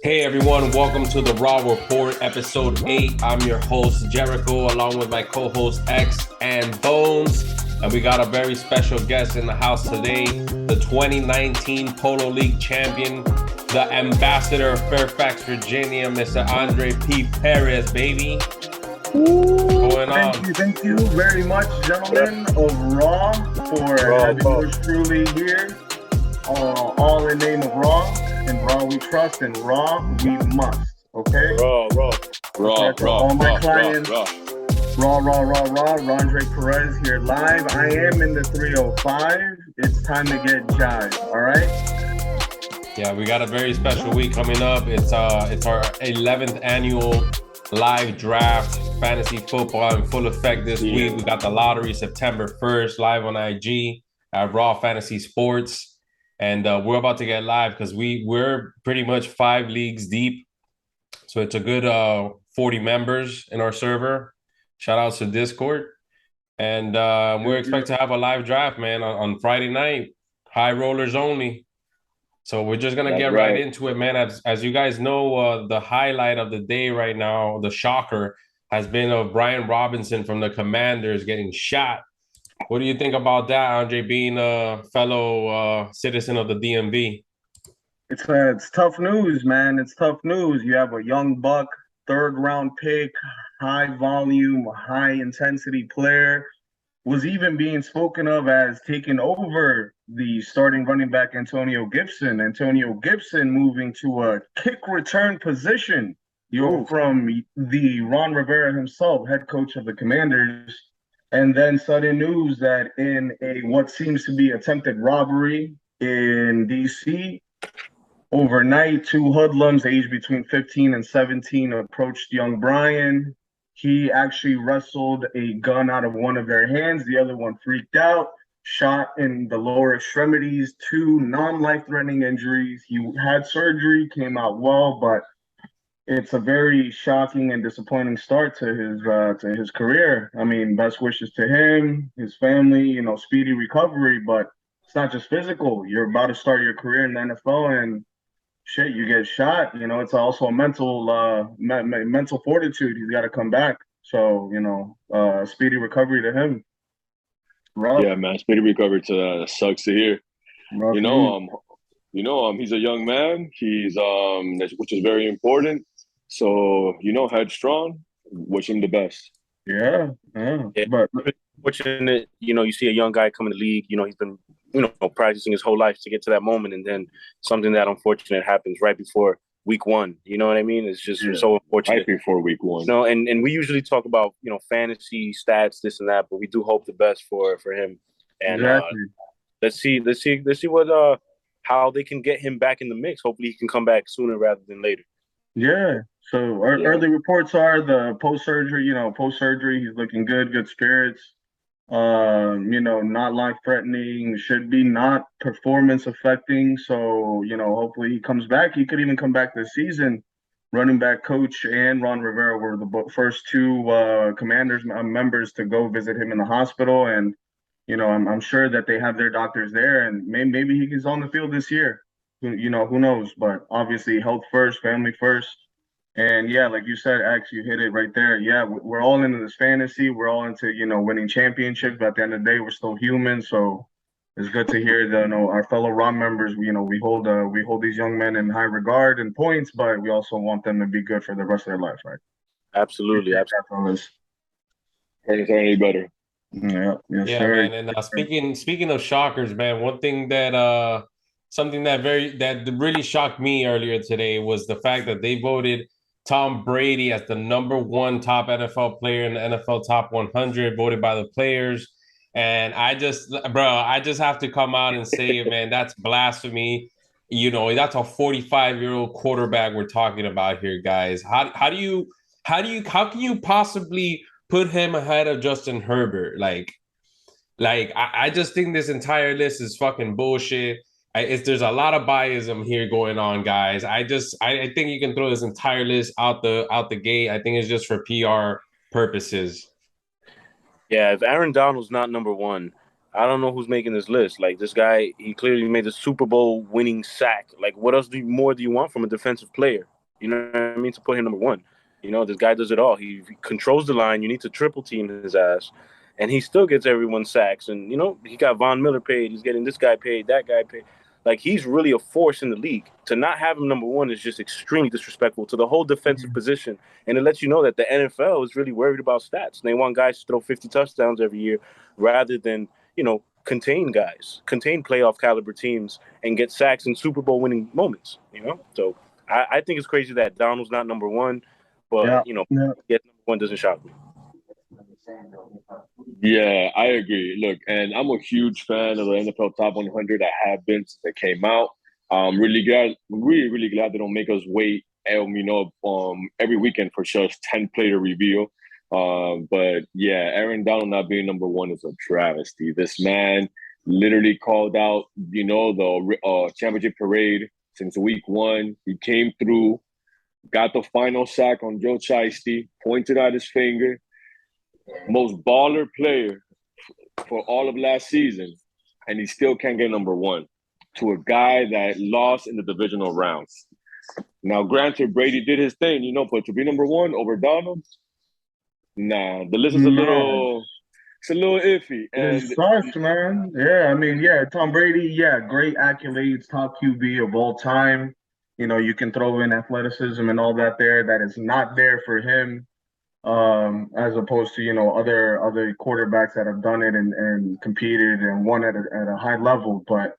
Hey everyone, welcome to the Raw Report, episode 8. I'm your host, Jericho, along with my co-host X and Bones. And we got a very special guest in the house today, the 2019 Polo League champion, the ambassador of Fairfax, Virginia, Mr. Andre P. Perez, baby. What's going on? Thank you very much, gentlemen of Raw, for having yours truly here. All in name of Raw. In Raw we trust, and Raw we must. Okay? Raw. All my clients. Raw. Andre Perez here live. I am in the 305. It's time to get jive. All right? Yeah, we got a very special week coming up. It's our 11th annual live draft, fantasy football in full effect this week. We got the lottery September 1st live on IG at Raw Fantasy Sports. And we're about to get live because we're pretty much 5 leagues deep. So it's a good 40 members in our server. Shout out to Discord. And we're expected to have a live draft, man, on Friday night. High rollers only. So we're just going to get right into it, man. As you guys know, the highlight of the day right now, the shocker, has been of Brian Robinson from the Commanders getting shot. What do you think about that, Andre, being a fellow citizen of the DMV? It's tough news, man. It's tough news. You have a young buck, third-round pick, high-volume, high-intensity player, was even being spoken of as taking over the starting running back Antonio Gibson. Antonio Gibson moving to a kick return position. You're from the Ron Rivera himself, head coach of the Commanders. And then sudden news that in what seems to be attempted robbery in D.C., overnight, 2 hoodlums aged between 15 and 17 approached young Brian. He actually wrestled a gun out of one of their hands. The other one freaked out, shot in the lower extremities, 2 non-life-threatening injuries. He had surgery, came out well, but it's a very shocking and disappointing start to his career. I mean, best wishes to him, his family, speedy recovery, but it's not just physical. You're about to start your career in the NFL and shit, you get shot. It's also a mental fortitude. He's got to come back. So, speedy recovery to him. Rough. Yeah, man, speedy recovery to that. Sucks to hear. Rough he's a young man. He's which is very important. So, headstrong, wish him the best. Yeah. But fortunate, you see a young guy come in the league, he's been, practicing his whole life to get to that moment. And then something that unfortunate happens right before week 1. You know what I mean? It's just so unfortunate. Right before week 1. And we usually talk about, fantasy stats, this and that, but we do hope the best for him. And let's see what how they can get him back in the mix. Hopefully he can come back sooner rather than later. Yeah. So early reports are the post-surgery, he's looking good spirits. Not life-threatening, should be not performance-affecting. So, hopefully he comes back. He could even come back this season. Running back coach and Ron Rivera were the first 2 Commanders members to go visit him in the hospital. And, I'm sure that they have their doctors there, and maybe he's on the field this year. Who knows? But obviously health first, family first. And yeah, like you said, X, you hit it right there. Yeah, we're all into this fantasy. We're all into, winning championships. But at the end of the day, we're still human. So it's good to hear that, our fellow Raw members, we hold these young men in high regard and points, but we also want them to be good for the rest of their life, right? Absolutely. Can't get any better. Yeah, man. And speaking of shockers, man, one thing that something that really shocked me earlier today was the fact that they voted Tom Brady as the number 1 top NFL player in the NFL Top 100, voted by the players. And I just have to come out and say it, man. That's blasphemy. That's a 45-year-old quarterback we're talking about here, guys. How can you possibly put him ahead of Justin Herbert? I just think this entire list is fucking bullshit. There's a lot of biasm here going on, guys. I think you can throw this entire list out the gate. I think it's just for PR purposes. Yeah, if Aaron Donald's not number 1, I don't know who's making this list. Like, this guy, he clearly made a Super Bowl winning sack. Like, what else more do you want from a defensive player? You know what I mean? To put him number one. You know, this guy does it all. He controls the line. You need to triple team his ass. And he still gets everyone sacks. And, you know, he got Von Miller paid. He's getting this guy paid, that guy paid. Like, he's really a force in the league. To not have him number one is just extremely disrespectful to the whole defensive position. And it lets you know that the NFL is really worried about stats. They want guys to throw 50 touchdowns every year rather than, you know, contain guys, contain playoff caliber teams, and get sacks in Super Bowl winning moments, you know? So I think it's crazy that Donald's not number one, but, you know, get number one doesn't shock me. Yeah, I agree. Look, and I'm a huge fan of the NFL Top 100. I have been since it came out. I'm really glad they don't make us wait, every weekend for just 10 player reveal. But yeah, Aaron Donald not being number one is a travesty. This man literally called out, the championship parade since week one. He came through, got the final sack on Joe Shiesty, pointed out his finger. Most baller player for all of last season, and he still can't get number one to a guy that lost in the divisional rounds. Now, granted, Brady did his thing, but to be number one over Donald, nah, the list is a little iffy. And it sucks, man. Yeah, I mean, Tom Brady, great accolades, top QB of all time. You can throw in athleticism and all that there. That is not there for him. As opposed to other quarterbacks that have done it and competed and won at a high level. But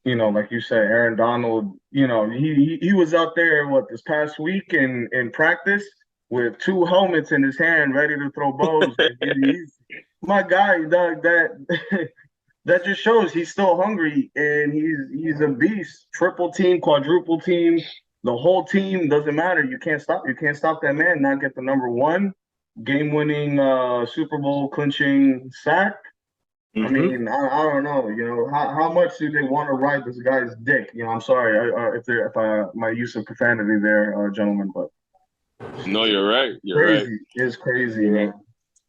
like you said, Aaron Donald, he was out there this past week in practice with 2 helmets in his hand, ready to throw bows. He's my guy. That just shows he's still hungry and he's a beast. Triple team, quadruple team. The whole team doesn't matter. You can't stop that man not get the number one game-winning Super Bowl clinching sack. Mm-hmm. I mean, I don't know. How much do they want to ride this guy's dick? I'm sorry if my use of profanity there, gentlemen, but no, you're right. You're crazy. right. It's crazy. You're right.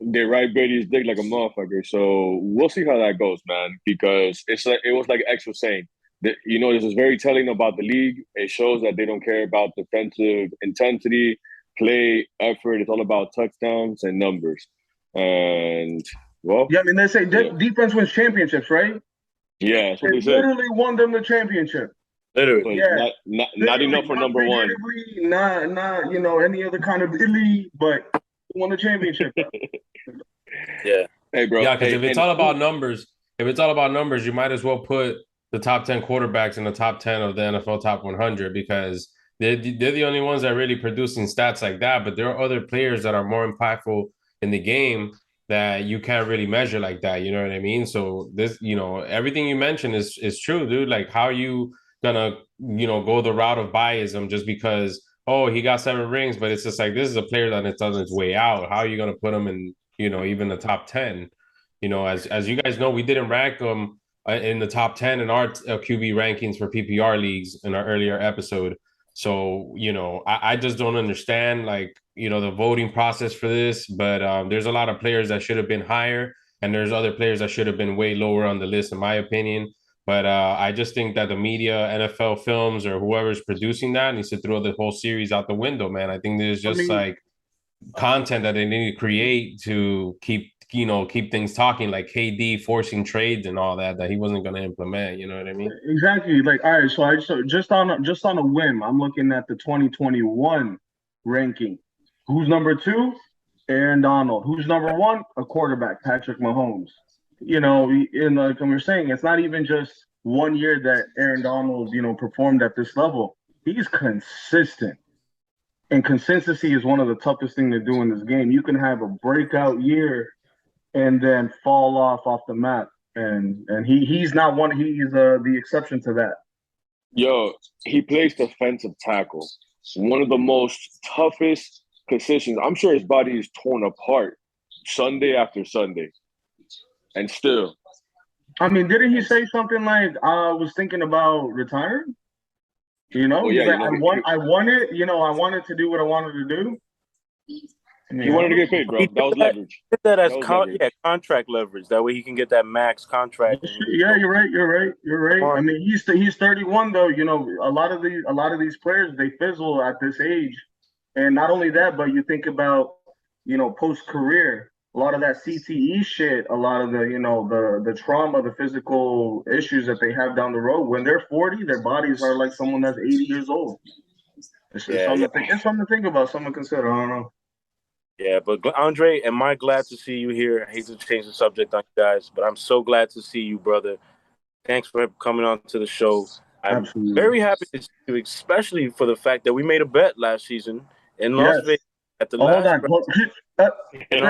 They ride Brady's dick like a motherfucker. So we'll see how that goes, man. Because it was like X was saying. This is very telling about the league. It shows that they don't care about defensive intensity, play, effort. It's all about touchdowns and numbers. And, well. Yeah, I mean, they say defense wins championships, right? Yeah, that's what they say. Literally won them the championship. Literally. Yeah. Not enough for number one. Not any other kind of elite, but won the championship. Yeah. Hey, bro. Yeah, because if it's all about numbers, you might as well put the top 10 quarterbacks in the top 10 of the NFL top 100 because they're the only ones that are really producing stats like that. But there are other players that are more impactful in the game that you can't really measure like that. You know what I mean? So this, everything you mentioned is true, dude. Like, how are you gonna, go the route of biasm just because, he got 7 rings, but it's just like, this is a player that it's on its way out. How are you going to put him in, even the top 10? As you guys know, we didn't rank them in the top 10 in our QB rankings for PPR leagues in our earlier episode. So, I just don't understand, the voting process for this. But there's a lot of players that should have been higher, and there's other players that should have been way lower on the list, in my opinion. But I just think that the media, NFL Films, or whoever's producing that needs to throw the whole series out the window, man. I think there's just content that they need to create to keep things talking, like KD forcing trades and all that he wasn't going to implement. You know what I mean? Exactly. Like, all right, so just on a whim, I'm looking at the 2021 ranking. Who's number 2? Aaron Donald. Who's number 1? A quarterback, Patrick Mahomes. And like we're saying, it's not even just 1 year that Aaron Donald, performed at this level. He's consistent. And consistency is one of the toughest things to do in this game. You can have a breakout year and then fall off the map. And he's not one. He's the exception to that. Yo, he plays defensive tackle. One of the most toughest positions. I'm sure his body is torn apart Sunday after Sunday. And still. I mean, didn't he say something like, I was thinking about retiring? I want it. I wanted to do what I wanted to do. He wanted to get paid, bro. That was leverage. He did that as contract leverage. That way he can get that max contract. Yeah, you're right. I mean, he's 31 though. You know, a lot of these players, they fizzle at this age, and not only that, but you think about, you know, post career, a lot of that CTE shit, a lot of the, you know, the trauma, the physical issues that they have down the road. When they're 40, their bodies are like someone that's 80 years old. It's something to think about, something to consider. I don't know. Yeah, but Andre, am I glad to see you here? I hate to change the subject on you guys, but I'm so glad to see you, brother. Thanks for coming on to the show. I'm very happy to see you, especially for the fact that we made a bet last season in Las Vegas at the last round. And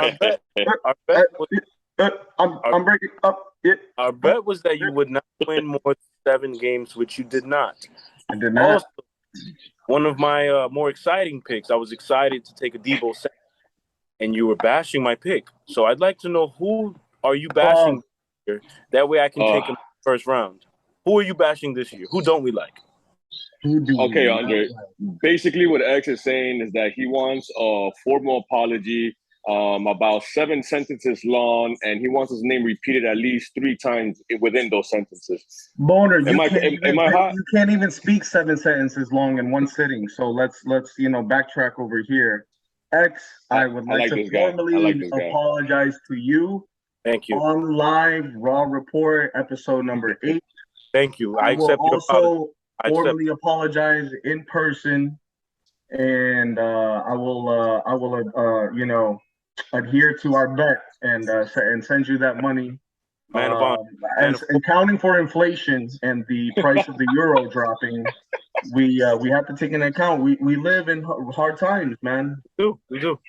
our bet was that you would not win more than 7 games, which you did not. I did not. Also, one of my more exciting picks, I was excited to take a Debo Samuel, and you were bashing my pick. So I'd like to know, who are you bashing this year? That way I can take him first round. Who are you bashing this year? Who don't we like? Okay, Andre. Basically, what X is saying is that he wants a formal apology, about 7 sentences long, and he wants his name repeated at least 3 times within those sentences. Boner, you can't even speak 7 sentences long in one sitting. So let's backtrack over here. X, I would like to formally apologize to you. Thank you. On live Raw Report, episode number 8. Thank you. I accept your apology. Formally apologize in person, and I will adhere to our bet and send you that money. Man of honor. Accounting for inflation and the price of the euro dropping, we have to take into account. We live in hard times, man. We do.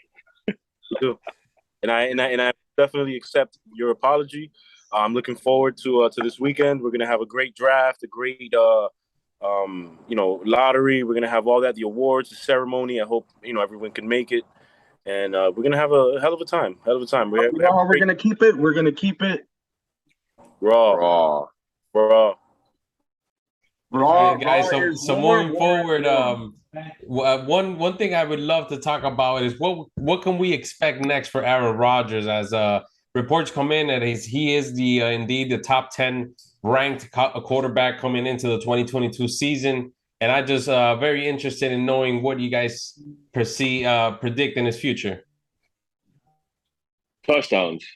And I definitely accept your apology. I'm looking forward to this weekend. We're gonna have a great draft, a great lottery. We're gonna have all that, the awards, the ceremony. I hope everyone can make it, and we're gonna have a hell of a time. We're gonna keep it. We're gonna keep it raw. Guys, so moving forward, one thing I would love to talk about is what can we expect next for Aaron Rodgers, as reports come in that he is indeed the top 10 ranked quarterback coming into the 2022 season, and I just very interested in knowing what you guys predict in his future. Touchdowns.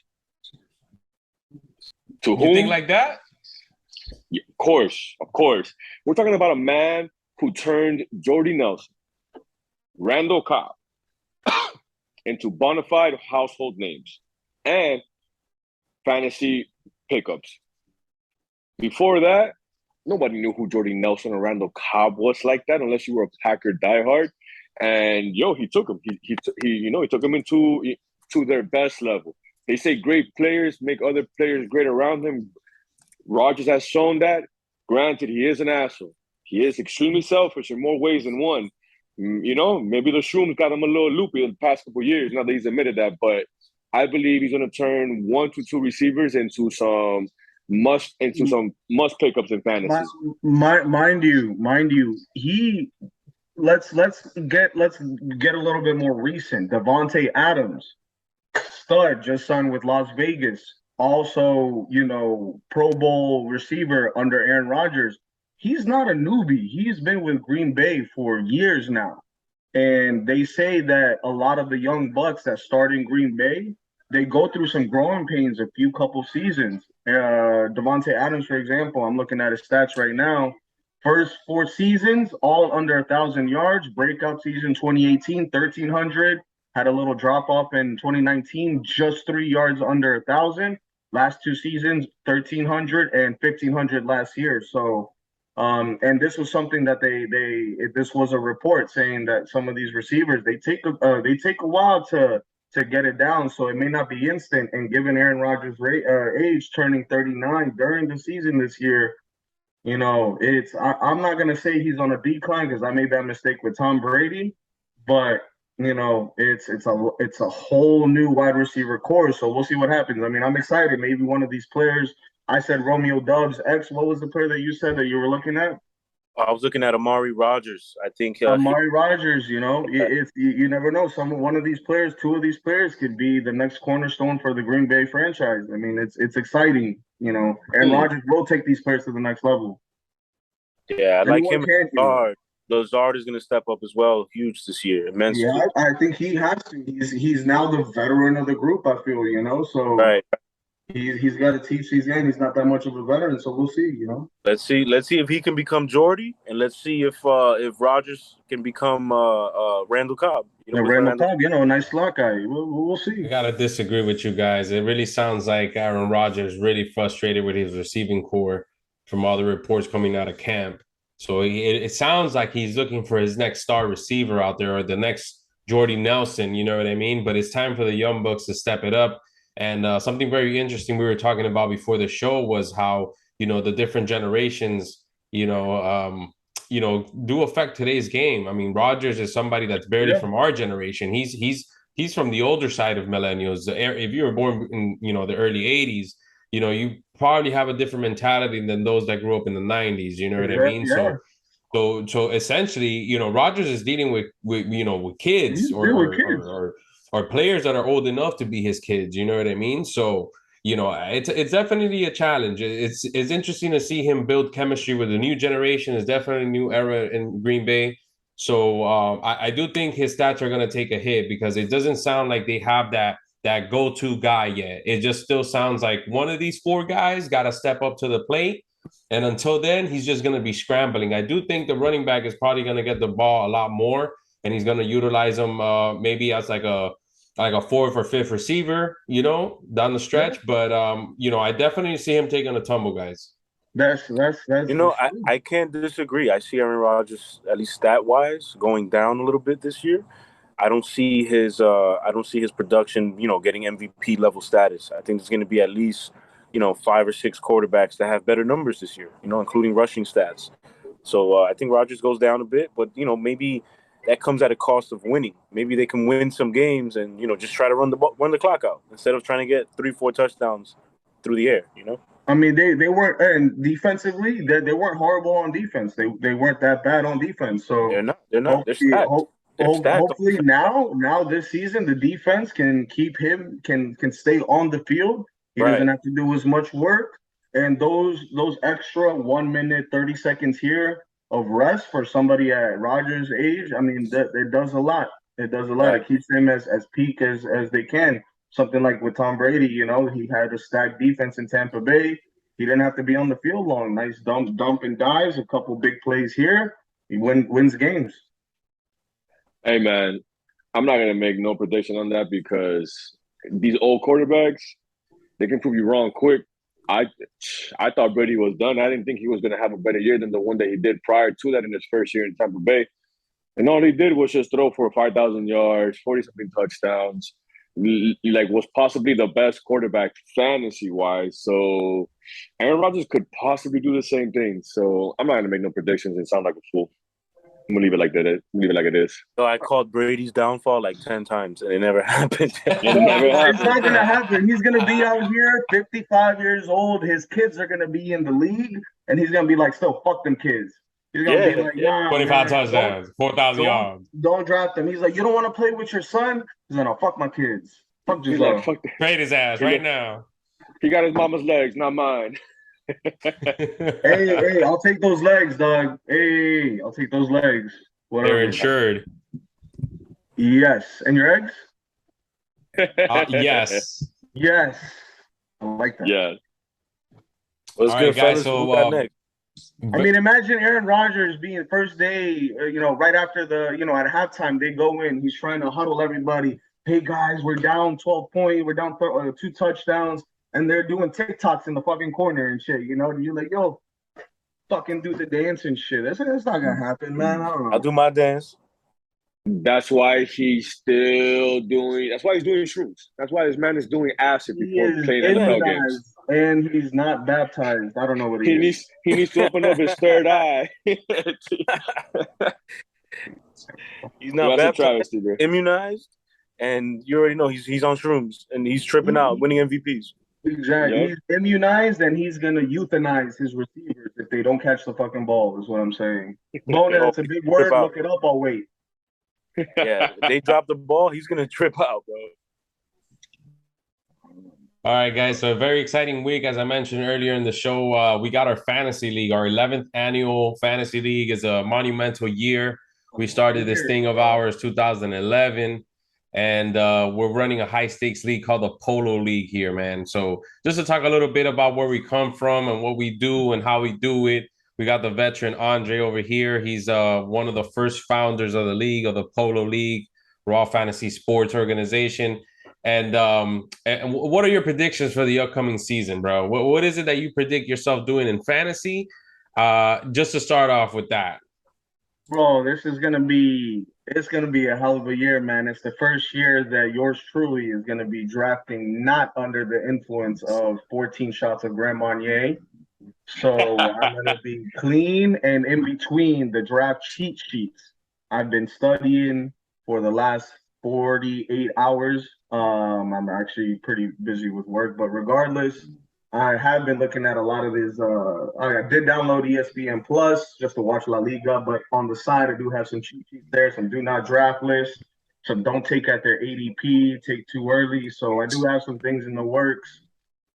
To whom? You think like that? Yeah, of course. We're talking about a man who turned Jordy Nelson, Randall Cobb into bona fide household names and fantasy pickups. Before that, nobody knew who Jordy Nelson or Randall Cobb was like that, unless you were a Packer diehard. And he took him. He took him into their best level. They say great players make other players great around him. Rodgers has shown that. Granted, he is an asshole. He is extremely selfish in more ways than one. Maybe the shrooms got him a little loopy in the past couple of years, now that he's admitted that. But I believe he's going to turn 1 to 2 receivers into some must pickups in fantasy. Mind you, let's get a little bit more recent. Davante Adams, stud, just signed with Las Vegas. Also, Pro Bowl receiver under Aaron Rodgers. He's not a newbie. He's been with Green Bay for years now. And they say that a lot of the young bucks that start in Green Bay, they go through some growing pains a couple seasons. Davante Adams, for example, I'm looking at his stats right now. First 4 seasons, all under 1,000 yards. Breakout season 2018, 1,300. Had a little drop off in 2019, just 3 yards under 1,000. Last 2 seasons, 1,300 and 1,500 last year. So, and this was something that this was a report saying that some of these receivers, they take a while to get it down. So it may not be instant. And given Aaron Rodgers' age, turning 39 during the season this year, I'm not gonna say he's on a decline, because I made that mistake with Tom Brady, but it's a whole new wide receiver core. So we'll see what happens. I mean, I'm excited. Maybe one of these players. I said Romeo Doubs. X, what was the player that you said that you were looking at? I was looking at Amari Rodgers. I think Amari Rodgers, if you never know, one of these players, two of these players could be the next cornerstone for the Green Bay franchise. I mean, it's exciting. Aaron Rodgers will take these players to the next level. Yeah, I like Anyone him. can do. Lazard is going to step up as well, huge this year, immensely. Yeah, I think he has to. He's now the veteran of the group. I feel, so right. He's got to teach these guys. He's not that much of a veteran, so we'll see. Let's see if he can become Jordy, and let's see if Rodgers can become Randall Cobb. Randall Cobb, a nice slot guy. We'll see. I gotta disagree with you guys. It really sounds like Aaron Rodgers really frustrated with his receiving core from all the reports coming out of camp. So it sounds like he's looking for his next star receiver out there, or the next Jordy Nelson. You know what I mean? But it's time for the young bucks to step it up. And something very interesting we were talking about before the show was how, the different generations, do affect today's game. I mean, Rodgers is somebody that's barely from our generation. He's from the older side of millennials. If you were born in, the early 80s, you probably have a different mentality than those that grew up in the 90s. You know what I mean? Yeah. So essentially, Rodgers is dealing with kids or players that are old enough to be his kids. You know what I mean? So, it's definitely a challenge. It's interesting to see him build chemistry with the new generation. It's definitely a new era in Green Bay. So I do think his stats are going to take a hit because it doesn't sound like they have that go-to guy yet. It just still sounds like one of these four guys got to step up to the plate. And until then, he's just going to be scrambling. I do think the running back is probably going to get the ball a lot more, and he's going to utilize him maybe as like a fourth or fifth receiver, down the stretch. But I definitely see him taking a tumble, guys. That's I can't disagree. I see Aaron Rodgers, at least stat wise, going down a little bit this year. I don't see his production, getting MVP level status. I think there's going to be at least 5 or 6 quarterbacks that have better numbers this year, including rushing stats. So I think Rodgers goes down a bit, but maybe that comes at a cost of winning. Maybe they can win some games and just try to run the clock out instead of trying to get 3-4 touchdowns through the air. I mean, they weren't, and defensively, they weren't horrible on defense. They weren't that bad on defense. So they're not. Hopefully now this season the defense can keep him can stay on the field. He doesn't have to do as much work, and those extra 1 minute 30 seconds here of rest for somebody at Rodgers' age, I mean, it does a lot. It does a lot. Right. It keeps them as peak as they can. Something like with Tom Brady, he had a stacked defense in Tampa Bay. He didn't have to be on the field long. Nice dump and dives, a couple big plays here. He wins games. Hey, man, I'm not going to make no prediction on that because these old quarterbacks, they can prove you wrong quick. I thought Brady was done. I didn't think he was going to have a better year than the one that he did prior to that in his first year in Tampa Bay. And all he did was just throw for 5,000 yards, 40-something touchdowns, was possibly the best quarterback fantasy-wise. So Aaron Rodgers could possibly do the same thing. So I'm not going to make no predictions and sound like a fool. I'm gonna leave it like that. Leave it like it is. So I called Brady's downfall like 10 times, and it never happened. It's not gonna happen. He's gonna be out here, 55 years old. His kids are gonna be in the league, and he's gonna be like, "Still, fuck them kids." He's gonna be like, "Nah, 25 touchdowns, 4,000 yards. Don't draft them." He's like, "You don't want to play with your son?" He's like, "No, fuck my kids. Fuck Giselle. Like, trade his ass right now." He got his mama's legs, not mine. Hey, I'll take those legs, dog. Hey, I'll take those legs. Whatever. They're insured. Yes. And your eggs? Yes. Yes. I like that. Yeah. Well, all right, guys. So, I mean, imagine Aaron Rodgers being first day, right after at halftime, they go in. He's trying to huddle everybody. Hey, guys, we're down 12 points. We're down 2 touchdowns. And they're doing TikToks in the fucking corner and shit, You're like, yo, fucking do the dance and shit. That's not gonna happen, man. I don't know. I'll do my dance. That's why he's still doing. That's why he's doing shrooms. That's why this man is doing acid before playing NFL games. And he's not baptized. I don't know what he is. He needs to open up his third eye. He's not baptized, immunized, and you already know he's on shrooms and he's tripping out, winning MVPs. Exactly. Yep. He's immunized and he's gonna euthanize his receivers if they don't catch the fucking ball, is what I'm saying. Bona, Oh, it's a big trip word. out. Look it up. I'll wait. Yeah, if they drop the ball, he's gonna trip out, bro. All right, guys. So a very exciting week, as I mentioned earlier in the show. We got our fantasy league. Our 11th annual fantasy league is a monumental year. We started this thing of ours 2011, and we're running a high stakes league called the Polo League here, man. So just to talk a little bit about where we come from and what we do and how we do it. We got the veteran Andre over here. He's one of the first founders of the league, of the Polo League, Raw Fantasy Sports Organization. And what are your predictions for the upcoming season, bro? What is it that you predict yourself doing in fantasy? Just to start off with that. Bro, this is gonna be it's gonna be a hell of a year, man. It's the first year that yours truly is gonna be drafting not under the influence of 14 shots of Grand Marnier. So I'm gonna be clean and in between the draft cheat sheets. I've been studying for the last 48 hours. I'm actually pretty busy with work, but regardless, I have been looking at a lot of these. I did download ESPN Plus just to watch La Liga, but on the side, I do have some cheat sheets there, some do not draft lists, some don't take at their ADP, take too early. So I do have some things in the works.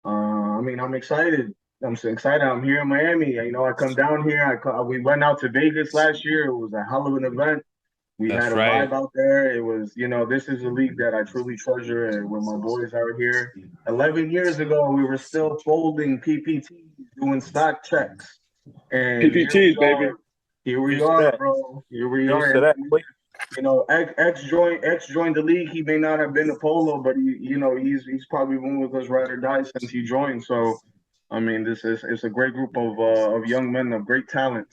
I mean, I'm excited. I'm so excited. I'm here in Miami. You know, I come down here. We went out to Vegas last year. It was a hell of an event. We That's had a right. vibe out there. It was, you know, this is a league that I truly treasure. And when my boys out here, 11 years ago, we were still folding PPTs, doing stock checks. And here we PPTs, baby. are. Here we Here's to are, that. bro. Here we Here's are. to And that. Wait. you know, X joined the league. He may not have been a polo, but you know, he's probably been with us ride or die since he joined. So, I mean, this is it's a great group of young men of great talent.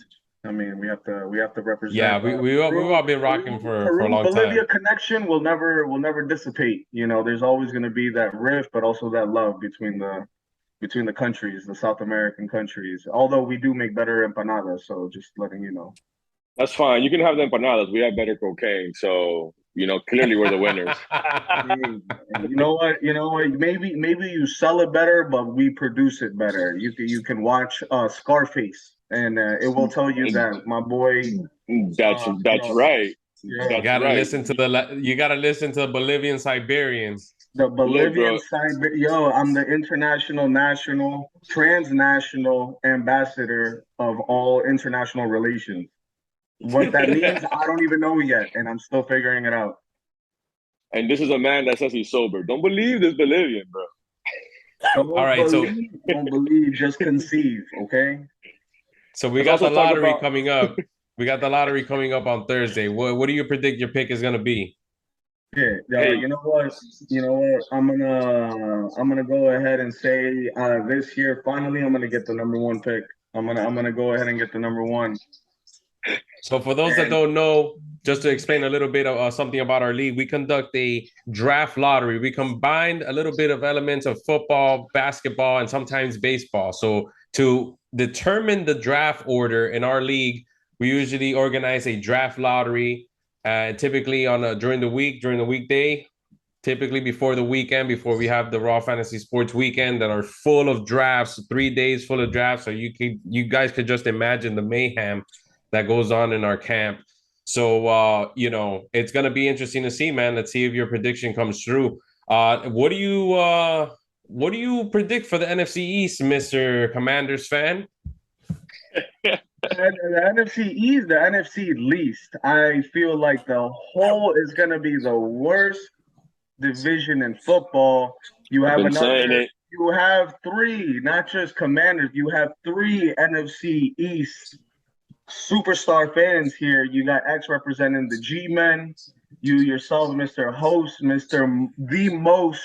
I mean, we have to Yeah, represent we've all been rocking for a Peru long Bolivia time. connection will never dissipate. You know, there's always going to be that rift, but also that love between the countries, the South American countries. Although we do make better empanadas, so just letting you know. That's fine. You can have the empanadas. We have better cocaine. So, clearly we're the winners. Hey, you know what? You know what? Maybe you sell it better, but we produce it better. You can watch Scarface, and it will tell you that my boy. That's right. Yeah, You That's gotta right. listen to the Bolivian Siberians. the Look, Bolivian bro. side. Yo, I'm the international, national, transnational ambassador of all international relations. What that means, I don't even know yet, and I'm still figuring it out. And this is a man that says he's sober. Don't believe this Bolivian, bro. All right, Don't believe, just conceive, okay? so we Let's got also the talk lottery about coming up. We got the lottery coming up on Thursday. What do you predict your pick is gonna be? Yeah, hey, you know what? You know what? I'm gonna go ahead and say this year, finally, I'm gonna get the number one pick. I'm gonna go ahead and get the number one. So for those that And don't know, just to explain a little bit of something about our league, we conduct a draft lottery. We combined a little bit of elements of football, basketball, and sometimes baseball. So to determine the draft order in our league, we usually organize a draft lottery, typically during the week, during the weekday, typically before the weekend, before we have the Raw Fantasy Sports weekend that are full of drafts, 3 days full of drafts. So you guys could just imagine the mayhem that goes on in our camp. So it's gonna be interesting to see, man. Let's see if your prediction comes true. What do you predict for the NFC East, Mr. Commanders fan? the NFC East, the NFC least, I feel like the whole is gonna be the worst division in football. You I've have been saying another. it. You have three, not just Commanders. You have three NFC East superstar fans here. You got X representing the G-Men. You yourself, Mr. Host, The most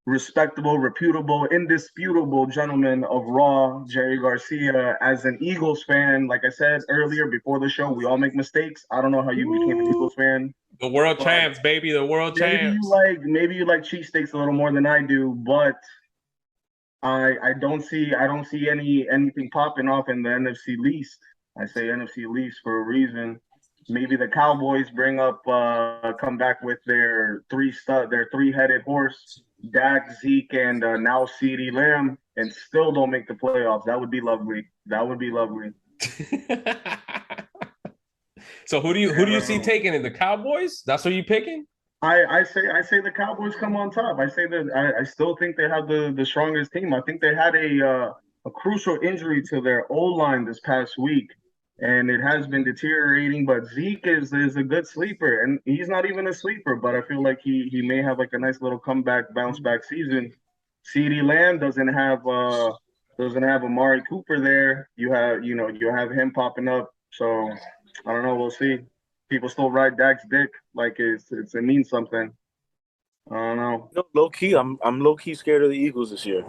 respectable, reputable, indisputable gentleman of Raw, Jerry Garcia. As an Eagles fan, like I said earlier before the show, we all make mistakes. I don't know how you became an Eagles fan, The world but champs, baby, the world maybe you champs. like maybe you like cheesesteaks a little more than I do, but I don't see anything popping off in the NFC least. I say NFC least for a reason. Maybe the Cowboys come back with their three-headed horse Dak, Zeke, and now CeeDee Lamb, and still don't make the playoffs. That would be lovely. That would be lovely. So who do you see taking it? The Cowboys? That's what you picking? I say the Cowboys come on top. I say that I still think they have the strongest team. I think they had a crucial injury to their O line this past week, and it has been deteriorating. But Zeke is a good sleeper, and he's not even a sleeper. But I feel like he may have like a nice little comeback, bounce back season. CeeDee Lamb doesn't have Amari Cooper there. You have him popping up. So I don't know. We'll see. People still ride Dak's dick like it means something. I don't know. No, low key, I'm low key scared of the Eagles this year.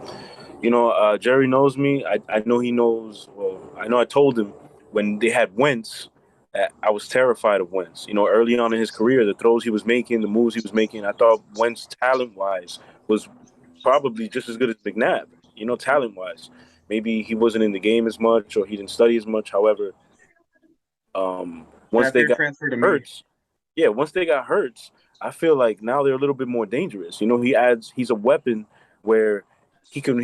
Jerry knows me. I know he knows. Well, I know I told him when they had Wentz that I was terrified of Wentz. Early on in his career, the throws he was making, the moves he was making, I thought Wentz talent-wise was probably just as good as McNabb. Talent-wise, maybe he wasn't in the game as much or he didn't study as much. However, once they got Hurts, once they got Hurts, I feel like now they're a little bit more dangerous. He's a weapon where he can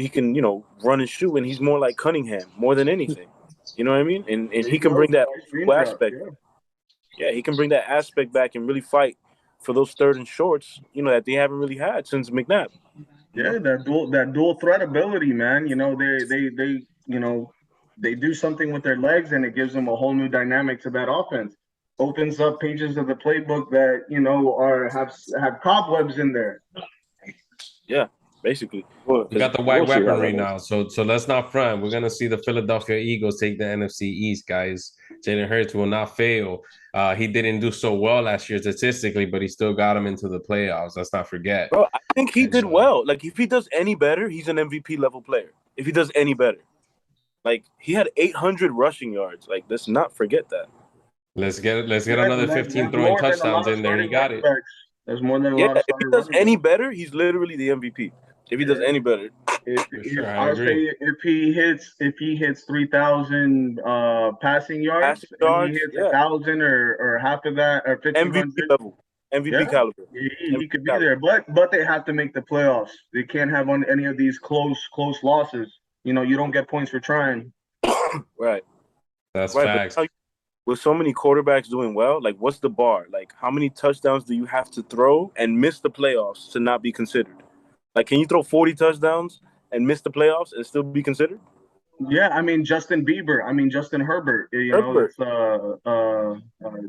run and shoot, and he's more like Cunningham more than anything. You know what I mean? And he can bring that aspect. Yeah, he can bring that aspect back and really fight for those third and shorts, that they haven't really had since McNabb. Yeah, that dual threat ability, man. They do something with their legs, and it gives them a whole new dynamic to that offense. Opens up pages of the playbook that have cobwebs in there. Yeah, basically. We got the white weaponry now, so let's not front. We're gonna see the Philadelphia Eagles take the NFC East, guys. Jalen Hurts will not fail. He didn't do so well last year statistically, but he still got him into the playoffs. Let's not forget. Bro, I think he did well. Like, if he does any better, he's an MVP level player. If he does any better. Like, he had 800 rushing yards. Like, let's not forget that. Let's get another 15 throwing touchdowns in there. He got it. There's more than a lot of if he does any better, he's literally the MVP. If he does any better. If he hits 3,000 passing yards, and he hits 1,000 or half of that, or 1,500 MVP level. MVP caliber. He could be there, but they have to make the playoffs. They can't have any of these close losses. You don't get points for trying. Right. That's facts. With so many quarterbacks doing well, like, what's the bar? Like, how many touchdowns do you have to throw and miss the playoffs to not be considered? Like, can you throw 40 touchdowns and miss the playoffs and still be considered? Yeah, Justin Herbert.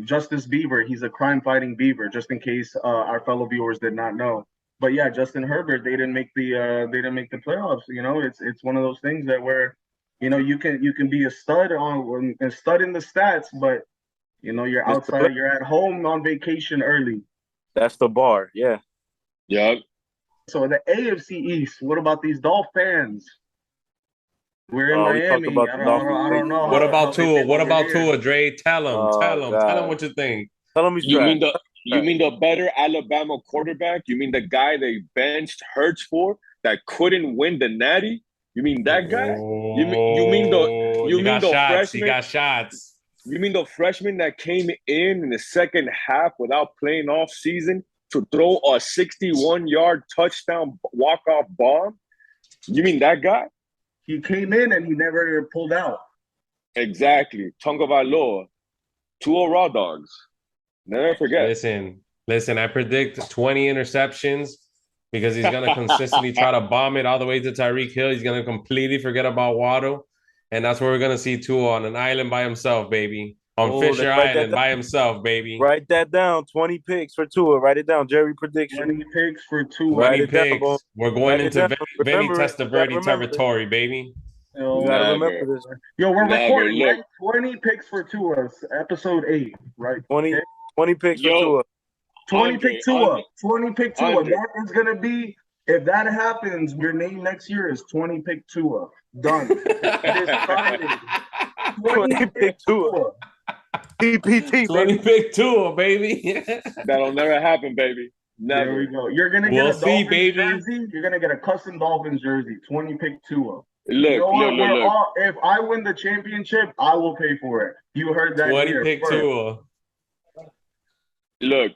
Justice Bieber. He's a crime-fighting beaver. Just in case our fellow viewers did not know. But yeah, Justin Herbert. They didn't make the playoffs. It's one of those things that where you can be a stud in the stats, but you're outside. You're at home on vacation early. That's the bar. Yeah. Yeah. So the AFC East. What about these Dolphins? We're in Miami. I don't know. What about Tua? What about Tua, Dre? Tell him what you think. Tell him he's You mean the better Alabama quarterback? You mean the guy they benched Hurts for that couldn't win the Natty? You mean that guy? You mean the freshman? He got shots. You mean the freshman that came in the second half without playing off season to throw a 61-yard touchdown walk-off bomb? You mean that guy? He came in and he never pulled out. Exactly. Tonga Valor. 2 raw dogs. Never forget. Listen, I predict 20 interceptions because he's going to consistently try to bomb it all the way to Tyreek Hill. He's going to completely forget about Waddle. And that's where we're going to see Tua on an island by himself, baby. On Fisher Island by himself, baby. Write that down. 20 picks for Tua. Write it down. Jerry prediction. 20 picks for Tua. 20 picks. We're going into Vinny Testaverde territory, baby. You gotta remember this. Yo, we're recording, right? 20 picks for Tua. Episode 8, right? 20 picks for Tua. 20 pick Tua. 20 pick Tua. That is going to be, if that happens, your name next year is 20 pick Tua. Done. It is started. 20 pick Tua. PPT, 20 pick Tua, baby. That'll never happen, baby. Never. There we go. You're going to get a Dolphins jersey. You're going to get a custom Dolphins jersey. 20 pick Tua. Look. If I win the championship, I will pay for it. You heard that 20 pick Tua. Look.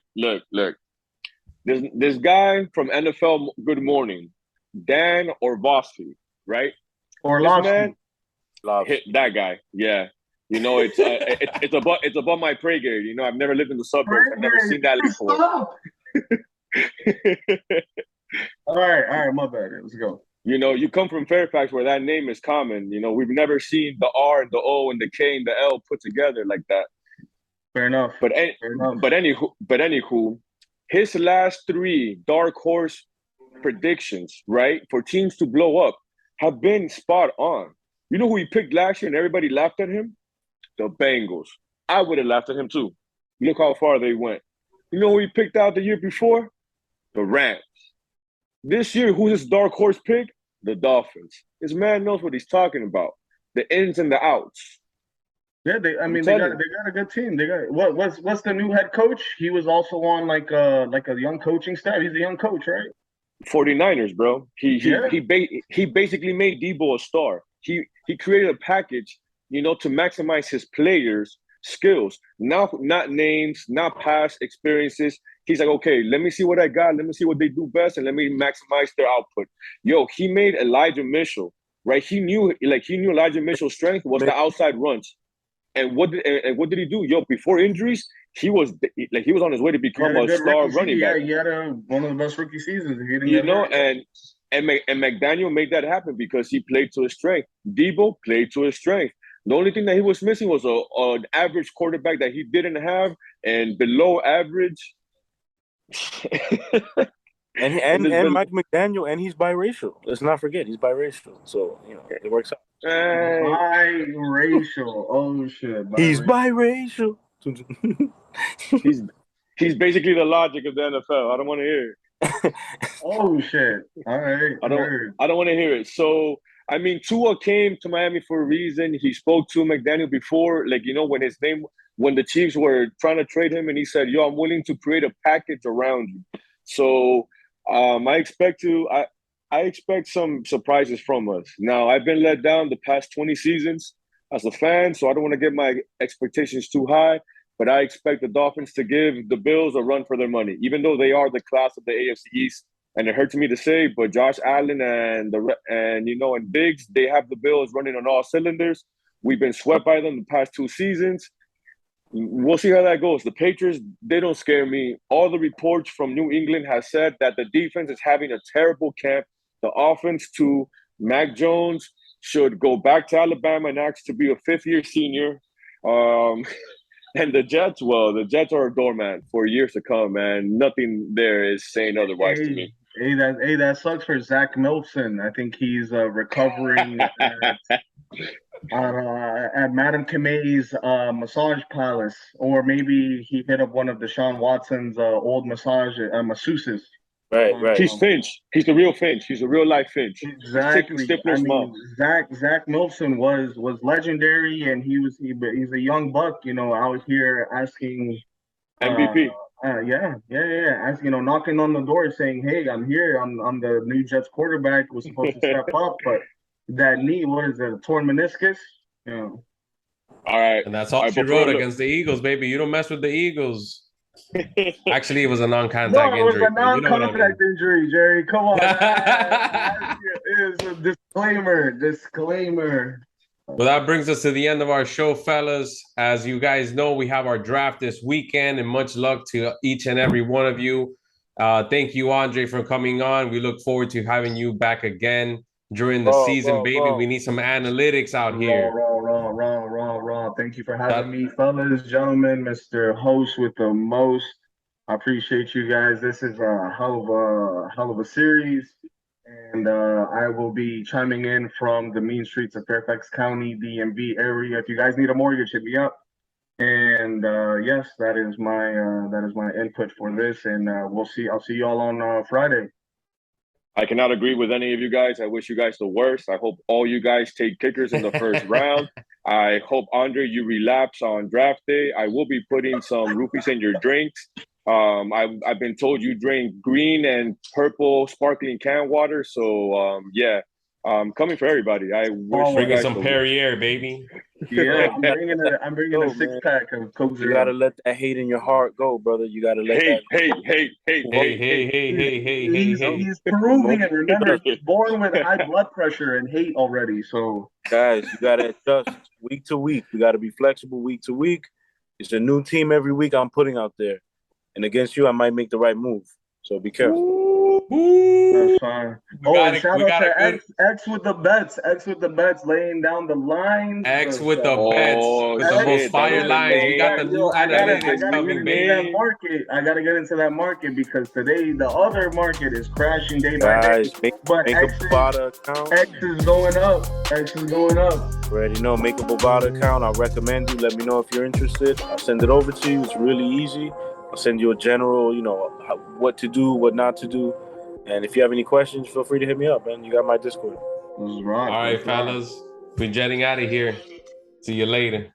This guy from NFL Good Morning, Dan Orlovsky, right? This man hit that guy. Yeah. You know, it's above my pay grade. You know, I've never lived in the suburbs. I've never seen that before. All right, my bad. Let's go. You know, you come from Fairfax where that name is common. You know, we've never seen the R and the O and the K and the L put together like that. Fair enough. But anywho, his last 3 dark horse predictions, right, for teams to blow up have been spot on. You know who he picked last year and everybody laughed at him? The Bengals. I would have laughed at him too. Look how far they went. You know who he picked out the year before? The Rams. This year, who's his dark horse pick? The Dolphins. This man knows what he's talking about. The ins and the outs. Yeah, they got a good team. They got what's the new head coach? He was also on like a young coaching staff. He's a young coach, right? 49ers, bro. He basically made Debo a star. He created a package, you know, to maximize his players' skills. Not names, not past experiences. He's like, okay, let me see what I got. Let me see what they do best, and let me maximize their output. Yo, he made Elijah Mitchell, right? He knew Elijah Mitchell's strength was the outside runs. And what did he do? Yo, before injuries, he was on his way to become a star running back. Yeah, he had one of the best rookie seasons. And McDaniel made that happen because he played to his strength. Debo played to his strength. The only thing that he was missing was an average quarterback that he didn't have, and below average. and Mike McDaniel, and he's biracial. Let's not forget he's biracial. So you know it works out. Biracial. Oh shit. He's biracial. He's basically the logic of the NFL. I don't want to hear it. Oh shit. All right. I don't want to hear it. So I mean, Tua came to Miami for a reason. He spoke to McDaniel before, like, you know, when the Chiefs were trying to trade him, and he said, "Yo, I'm willing to create a package around you." So I expect some surprises from us. Now, I've been let down the past 20 seasons as a fan, so I don't want to get my expectations too high. But I expect the Dolphins to give the Bills a run for their money, even though they are the class of the AFC East. And it hurts me to say, but Josh Allen and Diggs, they have the Bills running on all cylinders. We've been swept by them the past 2 seasons. We'll see how that goes. The Patriots, they don't scare me. All the reports from New England have said that the defense is having a terrible camp. The offense, too. Mac Jones should go back to Alabama and ask to be a 5th-year senior. And the Jets are a doormat for years to come, man. Nothing there is saying otherwise to me. That sucks for Zach Milton. I think he's recovering at Madame Kame's massage palace, or maybe he hit up one of Deshaun Watson's old masseuses. Right. He's Finch. He's the real Finch. He's a real life Finch. Exactly. Zach Milton was legendary, and he's a young buck, you know, out here asking MVP. Asking, you know, knocking on the door saying, "Hey, I'm here. I'm the new Jets quarterback. Was supposed to step up, but that knee, what is it, a torn meniscus?" Yeah. All right. And that's all she wrote against the Eagles, baby. You don't mess with the Eagles. Actually, it was a non-contact injury. It was a non-contact injury, Jerry. Come on. It was a disclaimer. Well, that brings us to the end of our show, fellas. As you guys know, we have our draft this weekend, and much luck to each and every one of you. Thank you, Andre, for coming on. We look forward to having you back again during the season, baby. We need some analytics out here. Raw. Thank you for having me, fellas, gentlemen, Mr. Host with the most. I appreciate you guys. This is a hell of a series. And I will be chiming in from the mean streets of Fairfax County, DMV area. If you guys need a mortgage, hit me up. And yes, that is my input for this. And I'll see you all on Friday. I cannot agree with any of you guys. I wish you guys the worst. I hope all you guys take kickers in the first round. I hope, Andre, you relapse on draft day. I will be putting some roofies in your drinks. I've been told you drink green and purple sparkling can water. So, Coming for everybody. I wish you Bring us guys some the Perrier, baby. Yeah, I'm bringing a six pack of Coke You gotta Zero. let that hate in your heart go, brother. You gotta let hate, that. hate. He's Peruvian. Remember, he's born with high blood pressure and hate already. So, Guys, you gotta adjust week to week. We gotta be flexible week to week. It's a new team every week I'm putting out there, and against you, I might make the right move. So be careful. that's fine. And shout out to X with the bets. X with the bets, laying down the lines. X with the bets, with the most fire lines. We got the new analytics coming, baby. I gotta get into that market because today the other market is crashing day by day. Guys, make a Bovada account. X is going up. X is going up. Already know. Make a Bovada account. I'll recommend you. Let me know if you're interested. I'll send it over to you. It's really easy. I'll send you a general, what to do, what not to do. And if you have any questions, feel free to hit me up, man. You got my Discord. All right, fellas. We're jetting out of here. See you later.